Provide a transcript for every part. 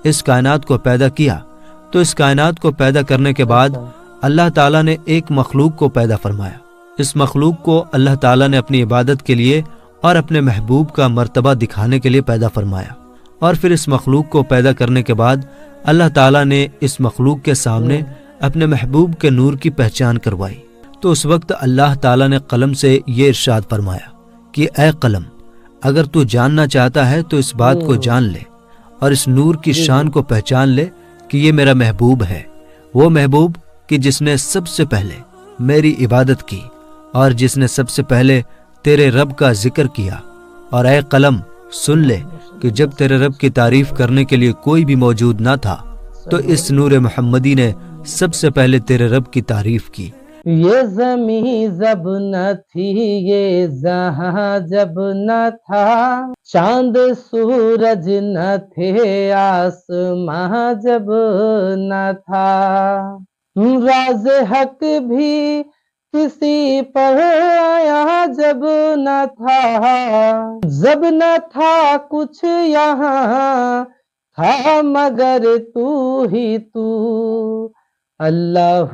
اس کائنات کو پیدا کیا تو اس کائنات کو پیدا کرنے کے بعد اللہ تعالیٰ نے ایک مخلوق کو پیدا فرمایا۔ اس مخلوق کو اللہ تعالیٰ نے اپنی عبادت کے لیے اور اپنے محبوب کا مرتبہ دکھانے کے لیے پیدا فرمایا، اور پھر اس مخلوق کو پیدا کرنے کے بعد اللہ تعالیٰ نے اس مخلوق کے سامنے اپنے محبوب کے نور کی پہچان کروائی۔ تو اس وقت اللہ تعالیٰ نے قلم سے یہ ارشاد فرمایا کہ اے قلم، اگر تو جاننا چاہتا ہے تو اس بات کو جان لے اور اس نور کی شان کو پہچان لے کہ یہ میرا محبوب ہے، وہ محبوب کہ جس نے سب سے پہلے میری عبادت کی اور جس نے سب سے پہلے تیرے رب کا ذکر کیا۔ اور اے قلم، سن لے کہ جب تیرے رب کی تعریف کرنے کے لیے کوئی بھی موجود نہ تھا تو اس نور محمدی نے سب سے پہلے تیرے رب کی تعریف کی۔ یہ زمین جب نہ تھی، یہ جہاں جب نہ تھا، چاند سورج نہ تھے، آسماں جب نہ تھا، راز حق بھی کسی پر آیا جب نہ تھا، جب نہ تھا کچھ یہاں تھا مگر تو ہی تو، اللہ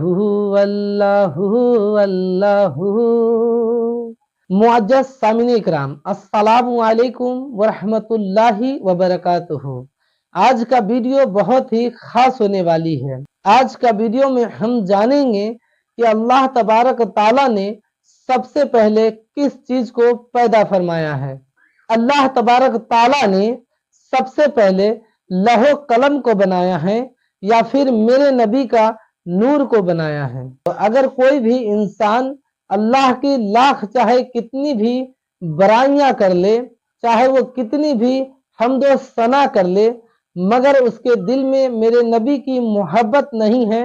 اللہ اللہ۔ معزز سامعین اکرام، السلام علیکم ورحمۃ اللہ وبرکاتہ۔ آج کا ویڈیو بہت ہی خاص ہونے والی ہے۔ آج کا ویڈیو میں ہم جانیں گے کہ اللہ تبارک تعالیٰ نے سب سے پہلے کس چیز کو پیدا فرمایا ہے۔ اللہ تبارک تعالیٰ نے سب سے پہلے لوح و قلم کو بنایا ہے یا پھر میرے نبی کا نور کو بنایا ہے۔ تو اگر کوئی بھی انسان اللہ کی لاکھ چاہے کتنی بھی برائیاں کر لے، چاہے وہ کتنی بھی حمد و ثنا کر لے، مگر اس کے دل میں میرے نبی کی محبت نہیں ہے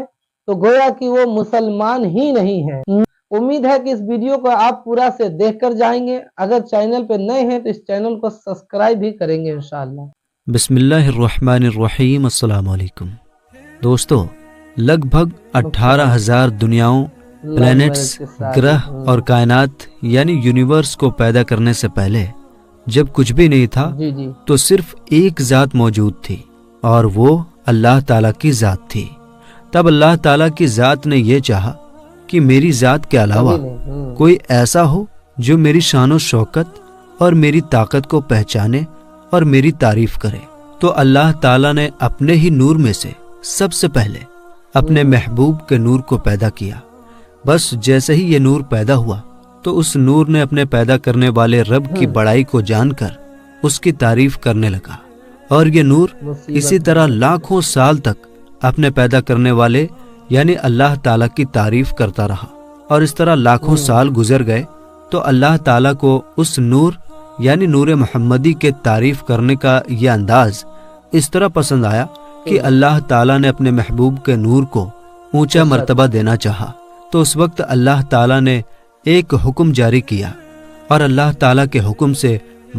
تو گویا کہ وہ مسلمان ہی نہیں ہے۔ امید ہے کہ اس ویڈیو کو آپ پورا سے دیکھ کر جائیں گے۔ اگر چینل پہ نئے ہیں تو اس چینل کو سبسکرائب بھی کریں گے انشاءاللہ۔ بسم اللہ الرحمن الرحیم۔ السلام علیکم دوستو، لگ بھگ 18,000 دنیاؤں، پلینٹس، گرہ اور کائنات یعنی یونیورس کو پیدا کرنے سے پہلے جب کچھ بھی نہیں تھا تو صرف ایک ذات موجود تھی، اور وہ اللہ تعالیٰ کی ذات تھی۔ تب اللہ تعالیٰ کی ذات نے یہ چاہا کہ میری ذات کے علاوہ کوئی ایسا ہو جو میری شان و شوکت اور میری طاقت کو پہچانے اور میری تعریف کرے۔ تو اللہ تعالیٰ نے اپنے ہی نور میں سے سب سے پہلے اپنے محبوب کے نور کو پیدا کیا۔ بس جیسے ہی یہ نور پیدا ہوا تو اس نور نے اپنے پیدا کرنے والے رب کی بڑائی کو جان کر اس کی تعریف کرنے لگا، اور یہ نور اسی طرح لاکھوں سال تک اپنے پیدا کرنے والے یعنی اللہ تعالیٰ کی تعریف کرتا رہا۔ اور اس طرح لاکھوں سال گزر گئے تو اللہ تعالیٰ کو اس نور یعنی نور محمدی کے تعریف کرنے کا یہ انداز اس طرح پسند آیا کہ اللہ تعالیٰ نے اپنے محبوب کے نور کو اونچا مرتبہ دینا چاہا۔ تو اس وقت اللہ تعالیٰ نے ایک حکم جاری کیا، اور اللہ تعالیٰ کے حکم سے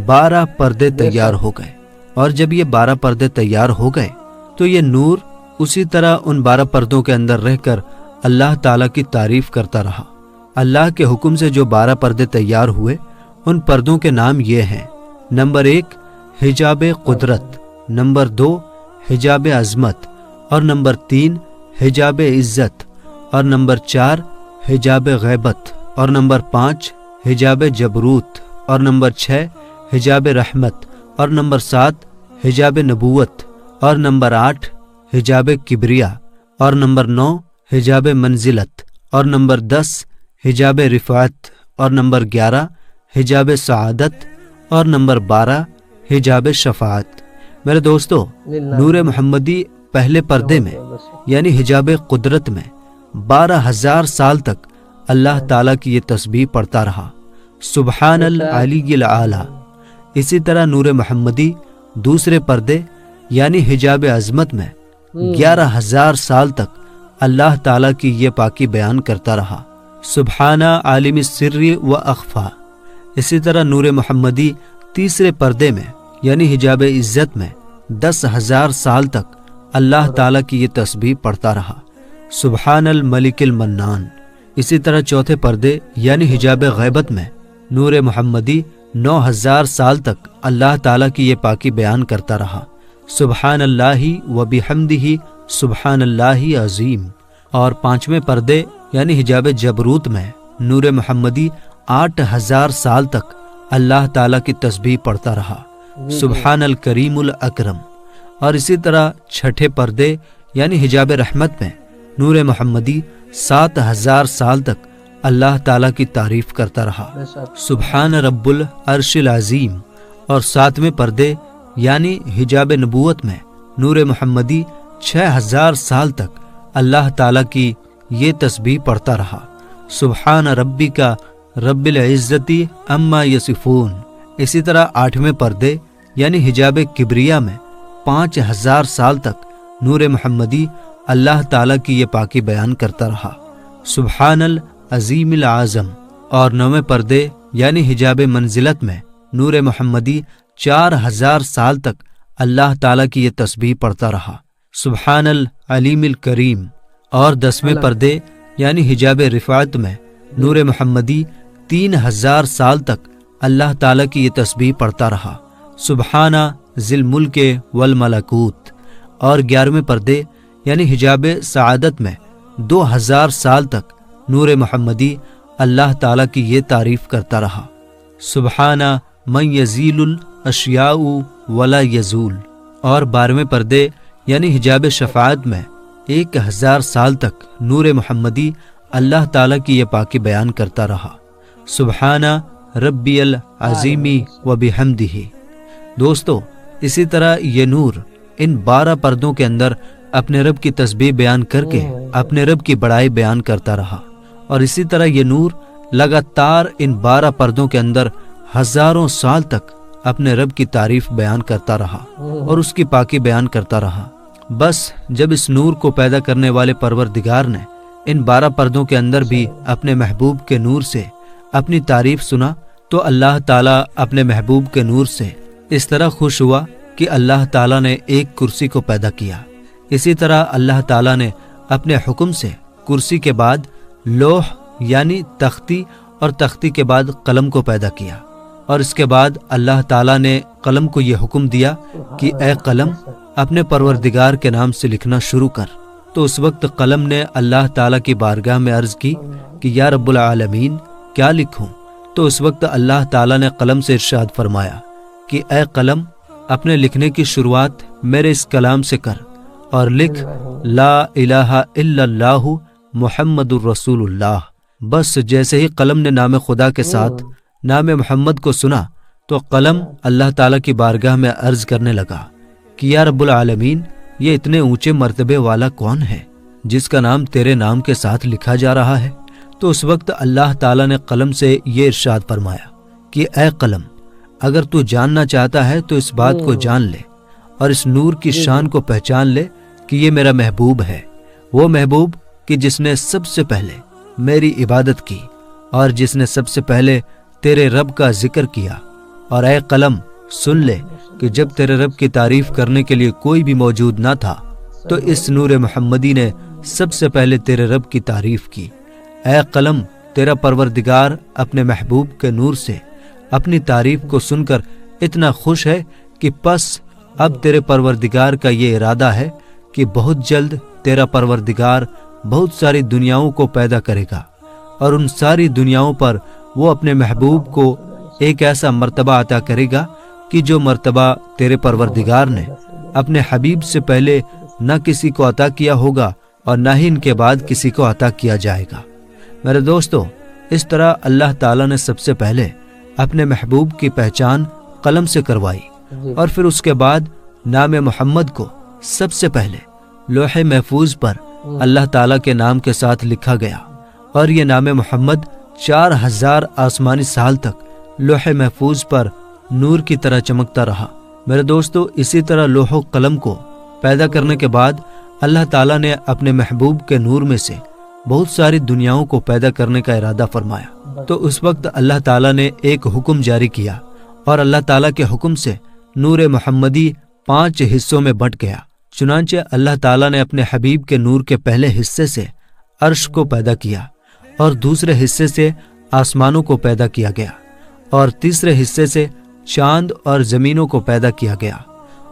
12 پردے تیار ہو گئے۔ اور جب یہ 12 پردے تیار ہو گئے تو یہ نور اسی طرح ان 12 پردوں کے اندر رہ کر اللہ تعالیٰ کی تعریف کرتا رہا۔ اللہ کے حکم سے جو 12 پردے تیار ہوئے، ان پردوں کے نام یہ ہیں: نمبر 1 حجاب قدرت، نمبر 2 حجاب عظمت، اور نمبر 3 حجاب عزت، اور نمبر 4 حجاب غیبت، اور نمبر 5 حجاب جبروت، اور نمبر 6 حجاب رحمت، اور نمبر 7 حجاب نبوت، اور نمبر 8 حجاب کبریا، اور نمبر 9 حجاب منزلت، اور نمبر 10 حجاب رفعت، اور نمبر 11 حجاب سعادت، اور نمبر 12 حجاب شفاعت۔ میرے دوستو، نور محمدی پہلے پردے میں یعنی حجاب قدرت میں 12,000 سال تک اللہ تعالیٰ کی یہ تسبیح پڑھتا رہا، سبحان العلی الاعلی۔ اسی طرح نور محمدی دوسرے پردے یعنی حجاب عظمت میں 11,000 سال تک اللہ تعالیٰ کی یہ پاکی بیان کرتا رہا، سبحان عالم السر و اخفا۔ اسی طرح نور محمدی تیسرے پردے میں یعنی حجاب عزت میں 10,000 سال تک اللہ تعالیٰ کی یہ تسبیح پڑھتا رہا، سبحان الملک المنان۔ اسی طرح چوتھے پردے یعنی حجاب غیبت میں نور محمدی 9,000 سال تک اللہ تعالیٰ کی یہ پاکی بیان کرتا رہا، سبحان اللہ و بحمدہ سبحان اللہ عظیم، اور 5ویں پردے یعنی حجاب جبروت میں نور محمدی 8000 سال تک اللہ تعالیٰ کی تسبیح پڑھتا رہا، سبحان الکریم الاکرم۔ اور اسی طرح 6 پردے یعنی حجاب رحمت میں نور محمدی 7000 سال تک اللہ تعالیٰ کی تعریف کرتا رہا، سبحان رب العرش العظیم۔ اور 7ویں پردے یعنی حجاب نبوت میں نور محمدی 6000 سال تک اللہ تعالیٰ کی یہ تسبیح پڑھتا رہا، سبحان ربک رب العزت عما یصفون۔ اسی طرح 8ویں پردے یعنی حجاب کبریا میں 5000 سال تک نور محمدی اللہ تعالیٰ کی یہ پاکی بیان کرتا رہا، سبحان العظیم العظم۔ اور 9ویں پردے یعنی حجاب منزلت میں نور محمدی 4000 سال تک اللہ تعالیٰ کی یہ تسبیح پڑھتا رہا، سبحان العلیم الکریم۔ اور 10ویں پردے یعنی حجاب رفعت میں نور محمدی 3000 سال تک اللہ تعالیٰ کی یہ تسبیح پڑھتا رہا، سبحان ذی الملک والملکوت۔ اور 11ویں پردے یعنی حجاب سعادت میں 2000 سال تک نور محمدی اللہ تعالیٰ کی یہ تعریف کرتا رہا، سبحان من یزیل الاشیاء ولا یزول۔ اور 12ویں پردے یعنی حجاب شفاعت میں 1000 سال تک نور محمدی اللہ تعالیٰ کی یہ پاکی بیان کرتا رہا، سبحان ربی العظیم و بحمدہ۔ دوستو، اسی طرح یہ نور ان 12 پردوں کے اندر اپنے رب کی تسبیح بیان کر کے اپنے رب کی بڑائی بیان کرتا رہا، اور اسی طرح یہ نور لگاتار ان 12 پردوں کے اندر ہزاروں سال تک اپنے رب کی تعریف بیان کرتا رہا اور اس کی پاکی بیان کرتا رہا۔ بس جب اس نور کو پیدا کرنے والے پروردگار نے ان 12 پردوں کے اندر بھی اپنے محبوب کے نور سے اپنی تعریف سنا تو اللہ تعالیٰ اپنے محبوب کے نور سے اس طرح خوش ہوا کہ اللہ تعالیٰ نے ایک کرسی کو پیدا کیا۔ اسی طرح اللہ تعالیٰ نے اپنے حکم سے کرسی کے بعد لوح یعنی تختی اور تختی کے بعد قلم کو پیدا کیا، اور اس کے بعد اللہ تعالیٰ نے قلم کو یہ حکم دیا کہ اے قلم اپنے پروردگار کے نام سے لکھنا شروع کر۔ تو اس وقت قلم نے اللہ تعالیٰ کی بارگاہ میں عرض کی کہ یا رب العالمین کیا لکھوں؟ تو اس وقت اللہ تعالیٰ نے قلم سے ارشاد فرمایا کہ اے قلم اپنے لکھنے کی شروعات میرے اس کلام سے کر اور لکھ لا الہ الا اللہ محمد الرسول اللہ۔ بس جیسے ہی قلم نے نام خدا کے ساتھ نام محمد کو سنا تو قلم اللہ تعالیٰ کی بارگاہ میں عرض کرنے لگا کہ یا رب العالمین یہ اتنے اونچے مرتبے والا کون ہے جس کا نام تیرے نام کے ساتھ لکھا جا رہا ہے؟ تو اس وقت اللہ تعالیٰ نے قلم سے یہ ارشاد فرمایا کہ اے قلم اگر تو جاننا چاہتا ہے تو اس بات کو جان لے اور اس نور کی شان کو پہچان لے کہ یہ میرا محبوب ہے، وہ محبوب کہ جس نے سب سے پہلے میری عبادت کی اور جس نے سب سے پہلے تیرے رب کا ذکر کیا۔ اور اے قلم سن لے کہ جب تیرے رب کی تعریف کرنے کے لیے کوئی بھی موجود نہ تھا تو اس نور محمدی نے سب سے پہلے تیرے رب کی تعریف کی۔ اے قلم تیرا پروردگار اپنے محبوب کے نور سے اپنی تعریف کو سن کر اتنا خوش ہے کہ پس اب تیرے پروردگار کا یہ ارادہ ہے کہ بہت جلد تیرا پروردگار بہت ساری دنیاؤں کو پیدا کرے گا اور ان ساری دنیاؤں پر وہ اپنے محبوب کو ایک ایسا مرتبہ عطا کرے گا کہ جو مرتبہ تیرے پروردگار نے اپنے حبیب سے پہلے نہ کسی کو عطا کیا ہوگا اور نہ ہی ان کے بعد کسی کو عطا کیا جائے گا۔ میرے دوستو، اس طرح اللہ تعالیٰ نے سب سے پہلے اپنے محبوب کی پہچان قلم سے کروائی اور پھر اس کے بعد نام محمد کو سب سے پہلے لوح محفوظ پر اللہ تعالیٰ کے نام کے ساتھ لکھا گیا، اور یہ نام محمد 4000 آسمانی سال تک لوح محفوظ پر نور کی طرح چمکتا رہا۔ میرے دوستو، اسی طرح لوح و قلم کو پیدا کرنے کے بعد اللہ تعالیٰ نے اپنے محبوب کے نور میں سے بہت ساری دنیاؤں کو پیدا کرنے کا ارادہ فرمایا۔ تو اس وقت اللہ تعالیٰ نے ایک حکم جاری کیا اور اللہ تعالیٰ کے حکم سے نور محمدی 5 حصوں میں بٹ گیا۔ چنانچہ اللہ تعالیٰ نے اپنے حبیب کے نور کے پہلے حصے سے عرش کو پیدا کیا، اور دوسرے حصے سے آسمانوں کو پیدا کیا گیا، اور تیسرے حصے سے چاند اور زمینوں کو پیدا کیا گیا،